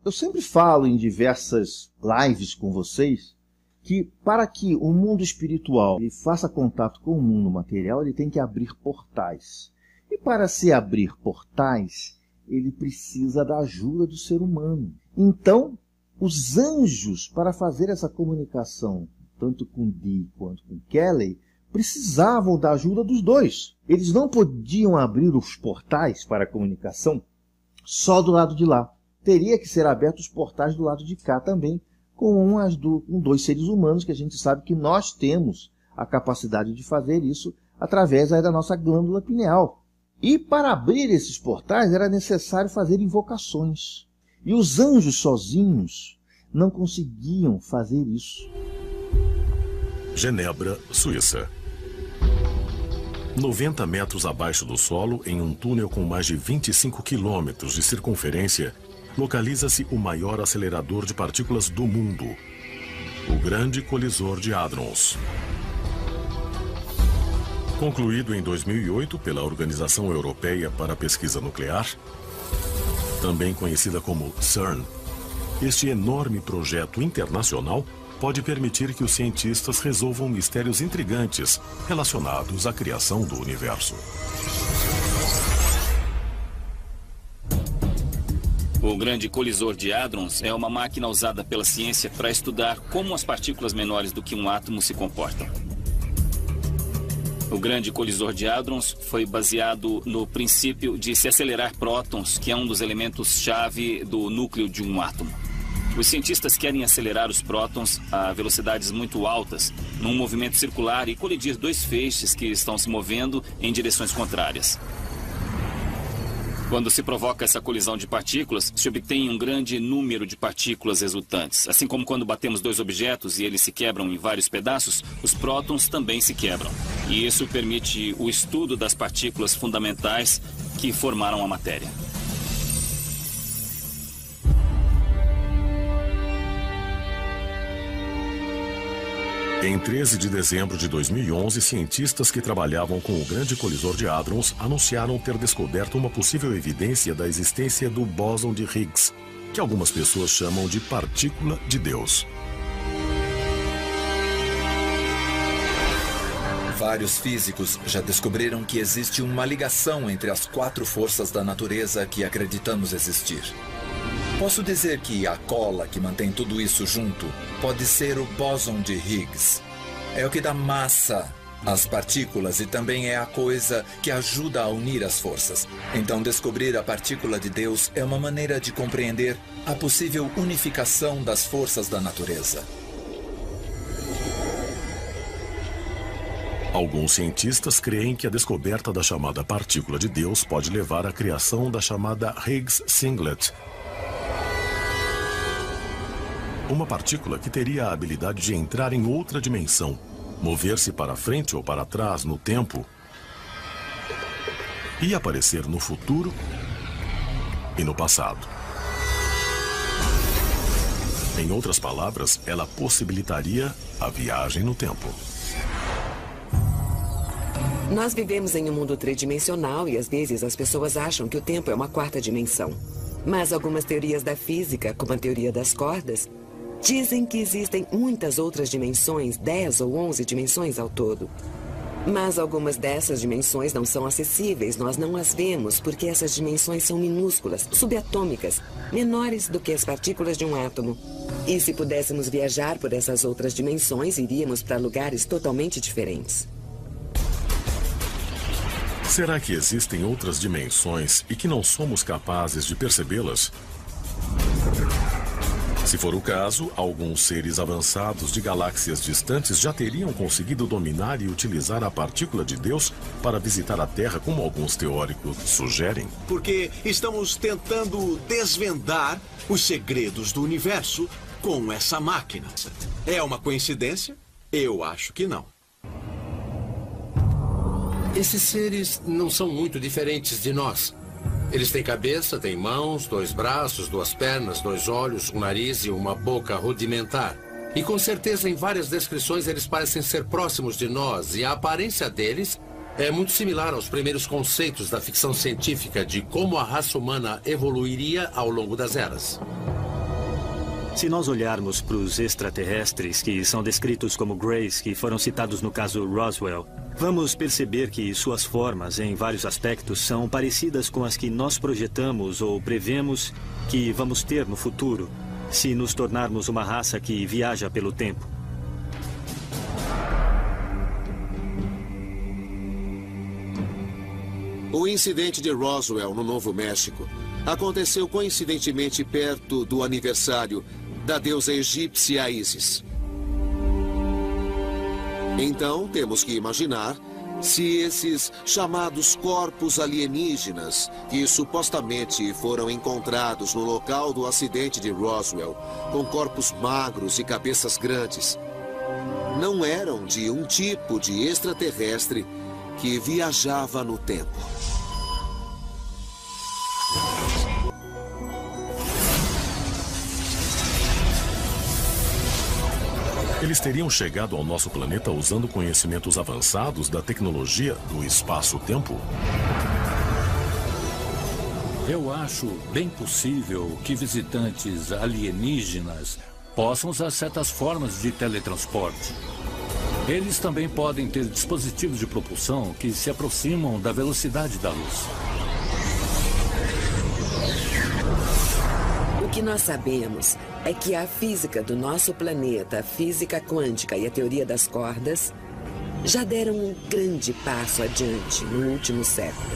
Eu sempre falo em diversas lives com vocês que para que o mundo espiritual ele faça contato com o mundo material, ele tem que abrir portais. E para se abrir portais, ele precisa da ajuda do ser humano. Então, os anjos, para fazer essa comunicação, tanto com Dee quanto com Kelly, precisavam da ajuda dos dois. Eles não podiam abrir os portais para a comunicação só do lado de lá. Teria que ser abertos os portais do lado de cá também, com dois seres humanos, que a gente sabe que nós temos a capacidade de fazer isso através da nossa glândula pineal. E para abrir esses portais era necessário fazer invocações. E os anjos sozinhos não conseguiam fazer isso. Genebra, Suíça. 90 metros abaixo do solo, em um túnel com mais de 25 quilômetros de circunferência, localiza-se o maior acelerador de partículas do mundo, o Grande Colisor de Hadrons. Concluído em 2008 pela Organização Europeia para a Pesquisa Nuclear, também conhecida como CERN, este enorme projeto internacional pode permitir que os cientistas resolvam mistérios intrigantes relacionados à criação do universo. O Grande Colisor de Hadrons é uma máquina usada pela ciência para estudar como as partículas menores do que um átomo se comportam. O Grande Colisor de Hadrons foi baseado no princípio de se acelerar prótons, que é um dos elementos-chave do núcleo de um átomo. Os cientistas querem acelerar os prótons a velocidades muito altas, num movimento circular, e colidir dois feixes que estão se movendo em direções contrárias. Quando se provoca essa colisão de partículas, se obtém um grande número de partículas resultantes. Assim como quando batemos dois objetos e eles se quebram em vários pedaços, os prótons também se quebram. E isso permite o estudo das partículas fundamentais que formaram a matéria. Em 13 de dezembro de 2011, cientistas que trabalhavam com o Grande Colisor de Hadrons anunciaram ter descoberto uma possível evidência da existência do bóson de Higgs, que algumas pessoas chamam de partícula de Deus. Vários físicos já descobriram que existe uma ligação entre as 4 forças da natureza que acreditamos existir. Posso dizer que a cola que mantém tudo isso junto pode ser o bóson de Higgs. É o que dá massa às partículas e também é a coisa que ajuda a unir as forças. Então, descobrir a partícula de Deus é uma maneira de compreender a possível unificação das forças da natureza. Alguns cientistas creem que a descoberta da chamada partícula de Deus pode levar à criação da chamada Higgs Singlet, uma partícula que teria a habilidade de entrar em outra dimensão, mover-se para frente ou para trás no tempo e aparecer no futuro e no passado. Em outras palavras, ela possibilitaria a viagem no tempo. Nós vivemos em um mundo tridimensional e às vezes as pessoas acham que o tempo é uma 4ª dimensão. Mas algumas teorias da física, como a teoria das cordas, dizem que existem muitas outras dimensões, 10 ou 11 dimensões ao todo. Mas algumas dessas dimensões não são acessíveis, nós não as vemos, porque essas dimensões são minúsculas, subatômicas, menores do que as partículas de um átomo. E se pudéssemos viajar por essas outras dimensões, iríamos para lugares totalmente diferentes. Será que existem outras dimensões e que não somos capazes de percebê-las? Se for o caso, alguns seres avançados de galáxias distantes já teriam conseguido dominar e utilizar a partícula de Deus para visitar a Terra, como alguns teóricos sugerem. Porque estamos tentando desvendar os segredos do universo com essa máquina. É uma coincidência? Eu acho que não. Esses seres não são muito diferentes de nós. Eles têm cabeça, têm mãos, 2 braços, 2 pernas, 2 olhos, um nariz e uma boca rudimentar. E com certeza em várias descrições eles parecem ser próximos de nós e a aparência deles é muito similar aos primeiros conceitos da ficção científica de como a raça humana evoluiria ao longo das eras. Se nós olharmos para os extraterrestres que são descritos como Greys, que foram citados no caso Roswell, vamos perceber que suas formas, em vários aspectos, são parecidas com as que nós projetamos ou prevemos que vamos ter no futuro, se nos tornarmos uma raça que viaja pelo tempo. O incidente de Roswell, no Novo México, aconteceu coincidentemente perto do aniversário da deusa egípcia Ísis. Então, temos que imaginar se esses chamados corpos alienígenas, que supostamente foram encontrados no local do acidente de Roswell, com corpos magros e cabeças grandes, não eram de um tipo de extraterrestre que viajava no tempo. Eles teriam chegado ao nosso planeta usando conhecimentos avançados da tecnologia do espaço-tempo? Eu acho bem possível que visitantes alienígenas possam usar certas formas de teletransporte. Eles também podem ter dispositivos de propulsão que se aproximam da velocidade da luz. O que nós sabemos é que a física do nosso planeta, a física quântica e a teoria das cordas já deram um grande passo adiante no último século,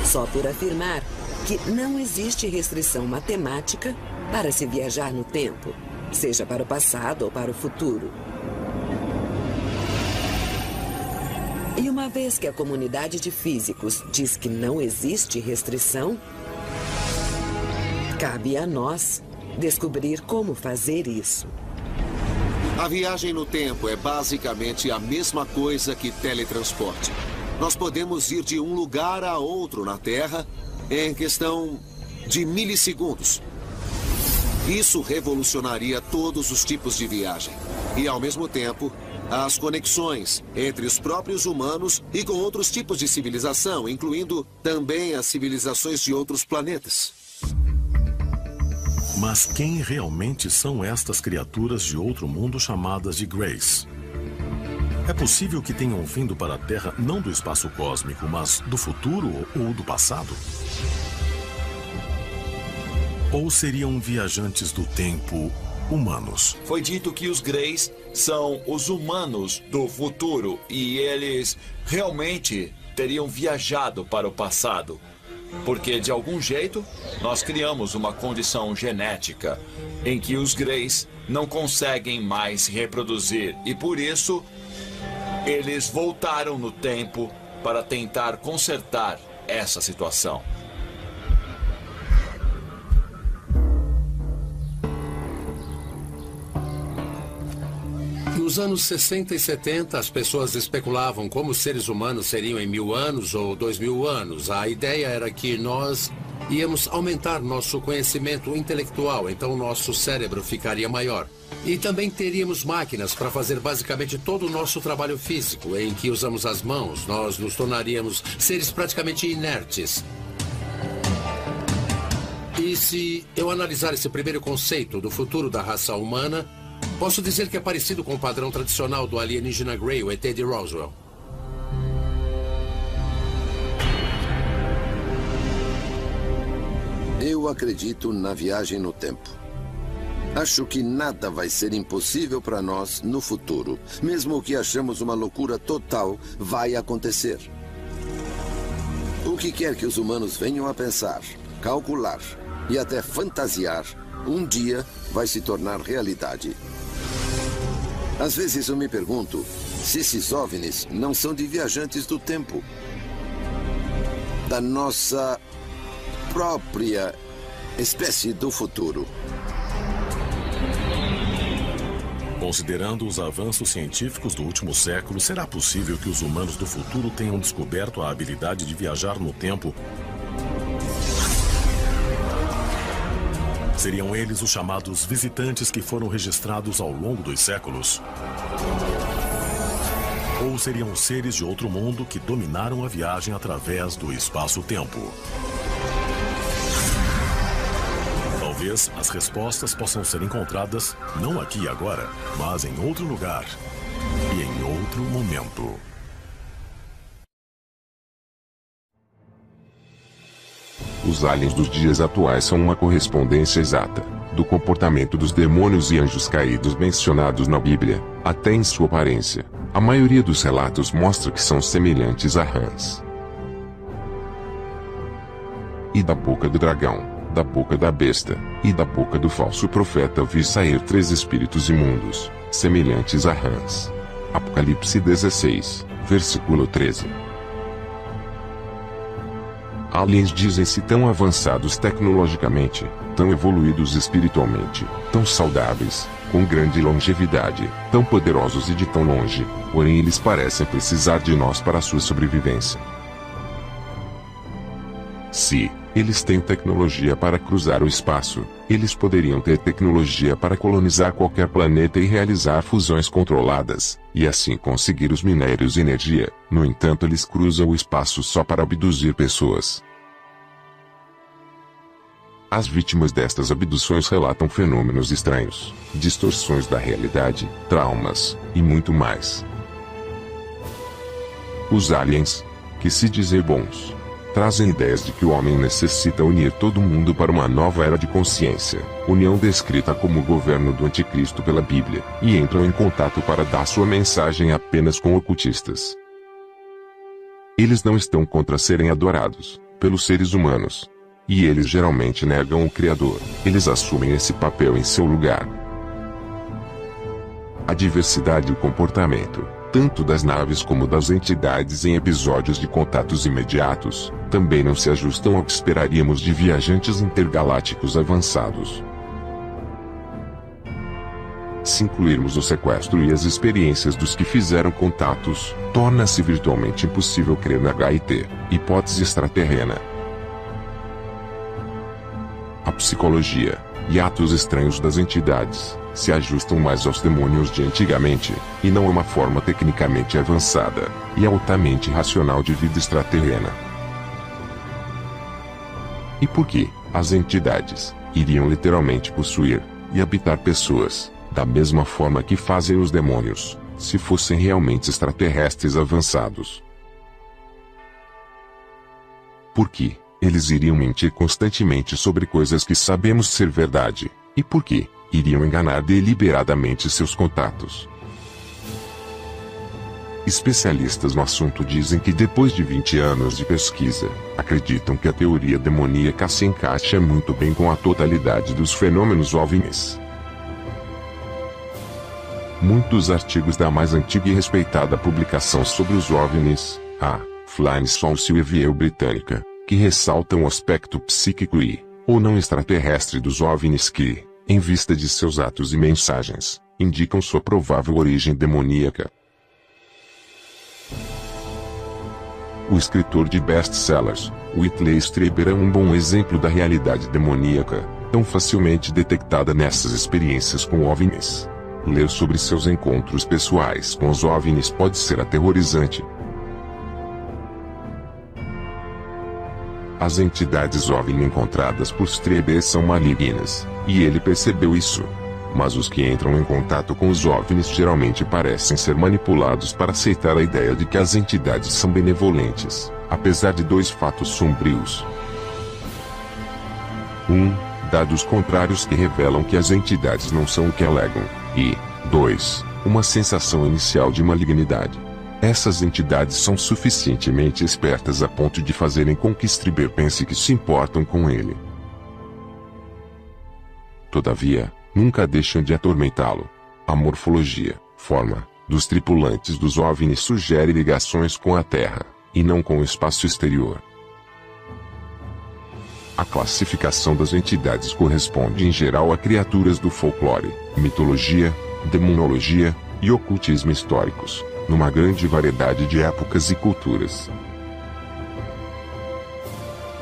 só por afirmar que não existe restrição matemática para se viajar no tempo, seja para o passado ou para o futuro. E uma vez que a comunidade de físicos diz que não existe restrição, cabe a nós descobrir como fazer isso. A viagem no tempo é basicamente a mesma coisa que teletransporte. Nós podemos ir de um lugar a outro na Terra em questão de milissegundos. Isso revolucionaria todos os tipos de viagem. E, ao mesmo tempo, as conexões entre os próprios humanos e com outros tipos de civilização, incluindo também as civilizações de outros planetas. Mas quem realmente são estas criaturas de outro mundo chamadas de Greys? É possível que tenham vindo para a Terra não do espaço cósmico, mas do futuro ou do passado? Ou seriam viajantes do tempo humanos? Foi dito que os Greys são os humanos do futuro e eles realmente teriam viajado para o passado. Porque, de algum jeito, nós criamos uma condição genética em que os Greys não conseguem mais se reproduzir. E, por isso, eles voltaram no tempo para tentar consertar essa situação. Nos anos 60 e 70, as pessoas especulavam como os seres humanos seriam em 1000 anos ou 2000 anos. A ideia era que nós íamos aumentar nosso conhecimento intelectual, então nosso cérebro ficaria maior. E também teríamos máquinas para fazer basicamente todo o nosso trabalho físico, em que usamos as mãos. Nós nos tornaríamos seres praticamente inertes. E se eu analisar esse primeiro conceito do futuro da raça humana, posso dizer que é parecido com o padrão tradicional do alienígena Grey, o ET de Roswell. Eu acredito na viagem no tempo. Acho que nada vai ser impossível para nós no futuro. Mesmo o que achamos uma loucura total vai acontecer. O que quer que os humanos venham a pensar, calcular e até fantasiar, um dia vai se tornar realidade. Às vezes eu me pergunto se esses OVNIs não são de viajantes do tempo. Da nossa própria espécie do futuro. Considerando os avanços científicos do último século, será possível que os humanos do futuro tenham descoberto a habilidade de viajar no tempo? Seriam eles os chamados visitantes que foram registrados ao longo dos séculos? Ou seriam seres de outro mundo que dominaram a viagem através do espaço-tempo? Talvez as respostas possam ser encontradas não aqui e agora, mas em outro lugar e em outro momento. Os aliens dos dias atuais são uma correspondência exata do comportamento dos demônios e anjos caídos mencionados na Bíblia, até em sua aparência. A maioria dos relatos mostra que são semelhantes a rãs. E da boca do dragão, da boca da besta, e da boca do falso profeta vi sair 3 espíritos imundos, semelhantes a rãs. Apocalipse 16, versículo 13. Aliens dizem-se tão avançados tecnologicamente, tão evoluídos espiritualmente, tão saudáveis, com grande longevidade, tão poderosos e de tão longe, porém eles parecem precisar de nós para sua sobrevivência. Se eles têm tecnologia para cruzar o espaço, eles poderiam ter tecnologia para colonizar qualquer planeta e realizar fusões controladas, e assim conseguir os minérios e energia. No entanto, eles cruzam o espaço só para abduzir pessoas. As vítimas destas abduções relatam fenômenos estranhos, distorções da realidade, traumas, e muito mais. Os aliens, que se dizem bons, trazem ideias de que o homem necessita unir todo mundo para uma nova era de consciência, união descrita como o governo do anticristo pela Bíblia, e entram em contato para dar sua mensagem apenas com ocultistas. Eles não estão contra serem adorados pelos seres humanos. E eles geralmente negam o Criador. Eles assumem esse papel em seu lugar. A diversidade e o comportamento, tanto das naves como das entidades em episódios de contatos imediatos, também não se ajustam ao que esperaríamos de viajantes intergalácticos avançados. Se incluirmos o sequestro e as experiências dos que fizeram contatos, torna-se virtualmente impossível crer na HIT, hipótese extraterrena. A psicologia e atos estranhos das entidades se ajustam mais aos demônios de antigamente, e não a uma forma tecnicamente avançada e altamente racional de vida extraterrena. E por que as entidades iriam literalmente possuir e habitar pessoas, da mesma forma que fazem os demônios, se fossem realmente extraterrestres avançados? Por que eles iriam mentir constantemente sobre coisas que sabemos ser verdade? E por que iriam enganar deliberadamente seus contatos? Especialistas no assunto dizem que depois de 20 anos de pesquisa, acreditam que a teoria demoníaca se encaixa muito bem com a totalidade dos fenômenos OVNIs. Muitos artigos da mais antiga e respeitada publicação sobre os OVNIs, a Flying Saucer Review britânica, que ressaltam o aspecto psíquico e, ou não extraterrestre dos OVNIs que, em vista de seus atos e mensagens, indicam sua provável origem demoníaca. O escritor de best-sellers, Whitley Strieber, é um bom exemplo da realidade demoníaca, tão facilmente detectada nessas experiências com OVNIs. Ler sobre seus encontros pessoais com os OVNIs pode ser aterrorizante. As entidades OVNI encontradas por Strieber são malignas, e ele percebeu isso. Mas os que entram em contato com os OVNIs geralmente parecem ser manipulados para aceitar a ideia de que as entidades são benevolentes, apesar de 2 fatos sombrios. 1. Dados contrários que revelam que as entidades não são o que alegam, e 2. Uma sensação inicial de malignidade. Essas entidades são suficientemente espertas a ponto de fazerem com que Strieber pense que se importam com ele. Todavia, nunca deixam de atormentá-lo. A morfologia, forma, dos tripulantes dos OVNIs sugere ligações com a Terra, e não com o espaço exterior. A classificação das entidades corresponde em geral a criaturas do folclore, mitologia, demonologia e ocultismo históricos, numa grande variedade de épocas e culturas.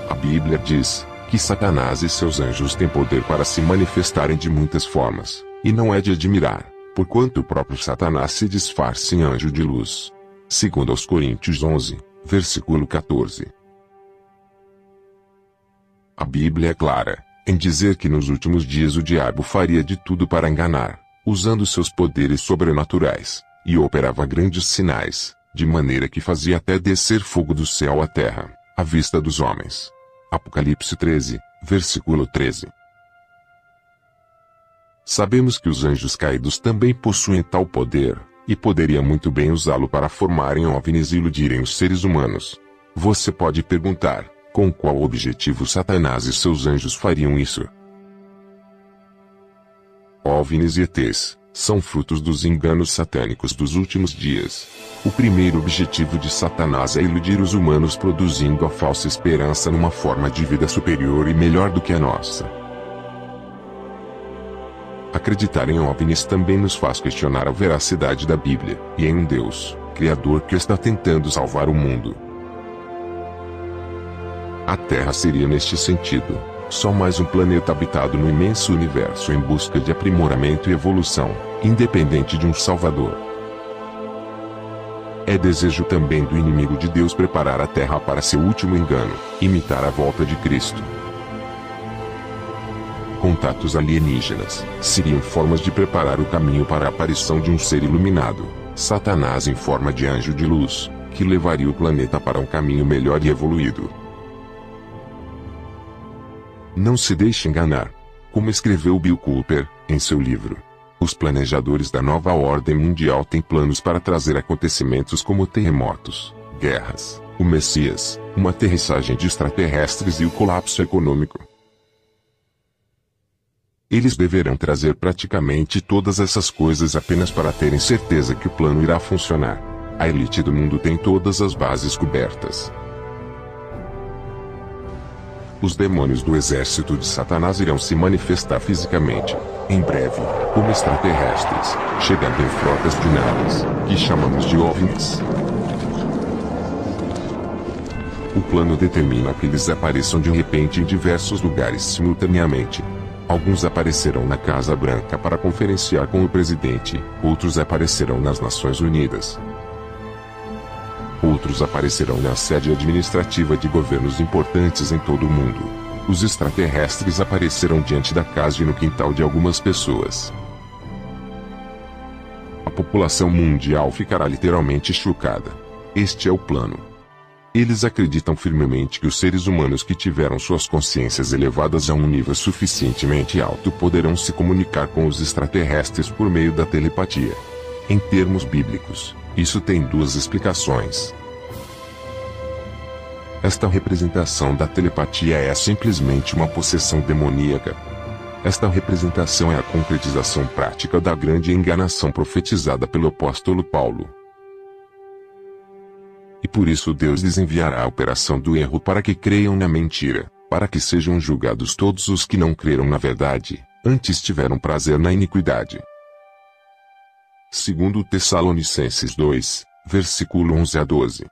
A Bíblia diz que Satanás e seus anjos têm poder para se manifestarem de muitas formas, e não é de admirar, porquanto o próprio Satanás se disfarça em anjo de luz. Segundo aos Coríntios 11, versículo 14. A Bíblia é clara, em dizer que nos últimos dias o diabo faria de tudo para enganar, usando seus poderes sobrenaturais, e operava grandes sinais, de maneira que fazia até descer fogo do céu à terra, à vista dos homens. Apocalipse 13, versículo 13. Sabemos que os anjos caídos também possuem tal poder, e poderia muito bem usá-lo para formarem OVNIs e iludirem os seres humanos. Você pode perguntar, com qual objetivo Satanás e seus anjos fariam isso? OVNIs e ETs são frutos dos enganos satânicos dos últimos dias. O primeiro objetivo de Satanás é iludir os humanos produzindo a falsa esperança numa forma de vida superior e melhor do que a nossa. Acreditar em OVNIs também nos faz questionar a veracidade da Bíblia, e em um Deus, Criador que está tentando salvar o mundo. A Terra seria neste sentido, só mais um planeta habitado no imenso universo em busca de aprimoramento e evolução, independente de um Salvador. É desejo também do inimigo de Deus preparar a Terra para seu último engano, imitar a volta de Cristo. Contatos alienígenas seriam formas de preparar o caminho para a aparição de um ser iluminado, Satanás em forma de anjo de luz, que levaria o planeta para um caminho melhor e evoluído. Não se deixe enganar. Como escreveu Bill Cooper, em seu livro, os planejadores da nova ordem mundial têm planos para trazer acontecimentos como terremotos, guerras, o Messias, uma aterrissagem de extraterrestres e o colapso econômico. Eles deverão trazer praticamente todas essas coisas apenas para terem certeza que o plano irá funcionar. A elite do mundo tem todas as bases cobertas. Os demônios do exército de Satanás irão se manifestar fisicamente, em breve, como extraterrestres, chegando em frotas de naves, que chamamos de OVNIs. O plano determina que eles apareçam de repente em diversos lugares simultaneamente. Alguns aparecerão na Casa Branca para conferenciar com o presidente, outros aparecerão nas Nações Unidas. Outros aparecerão na sede administrativa de governos importantes em todo o mundo. Os extraterrestres aparecerão diante da casa e no quintal de algumas pessoas. A população mundial ficará literalmente chocada. Este é o plano. Eles acreditam firmemente que os seres humanos que tiveram suas consciências elevadas a um nível suficientemente alto poderão se comunicar com os extraterrestres por meio da telepatia. Em termos bíblicos, isso tem duas explicações. Esta representação da telepatia é simplesmente uma possessão demoníaca. Esta representação é a concretização prática da grande enganação profetizada pelo apóstolo Paulo. E por isso Deus lhes enviará a operação do erro para que creiam na mentira, para que sejam julgados todos os que não creram na verdade, antes tiveram prazer na iniquidade. Segundo Tessalonicenses 2, versículo 11 a 12.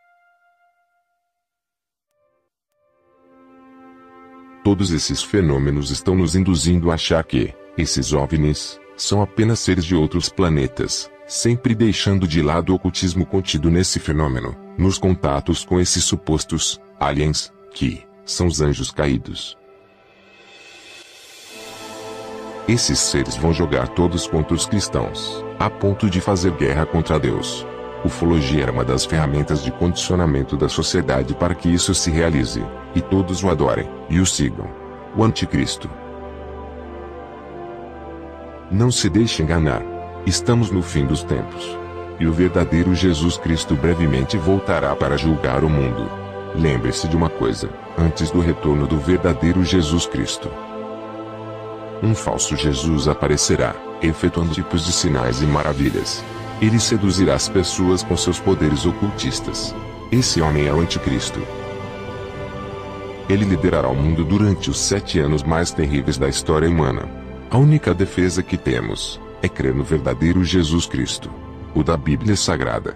Todos esses fenômenos estão nos induzindo a achar que esses OVNIs são apenas seres de outros planetas, sempre deixando de lado o ocultismo contido nesse fenômeno, nos contatos com esses supostos aliens, que são os anjos caídos. Esses seres vão jogar todos contra os cristãos, a ponto de fazer guerra contra Deus. Ufologia era uma das ferramentas de condicionamento da sociedade para que isso se realize, e todos o adorem, e o sigam. O Anticristo. Não se deixe enganar. Estamos no fim dos tempos. E o verdadeiro Jesus Cristo brevemente voltará para julgar o mundo. Lembre-se de uma coisa, antes do retorno do verdadeiro Jesus Cristo, um falso Jesus aparecerá, efetuando tipos de sinais e maravilhas. Ele seduzirá as pessoas com seus poderes ocultistas. Esse homem é o Anticristo. Ele liderará o mundo durante os 7 anos mais terríveis da história humana. A única defesa que temos é crer no verdadeiro Jesus Cristo, o da Bíblia Sagrada.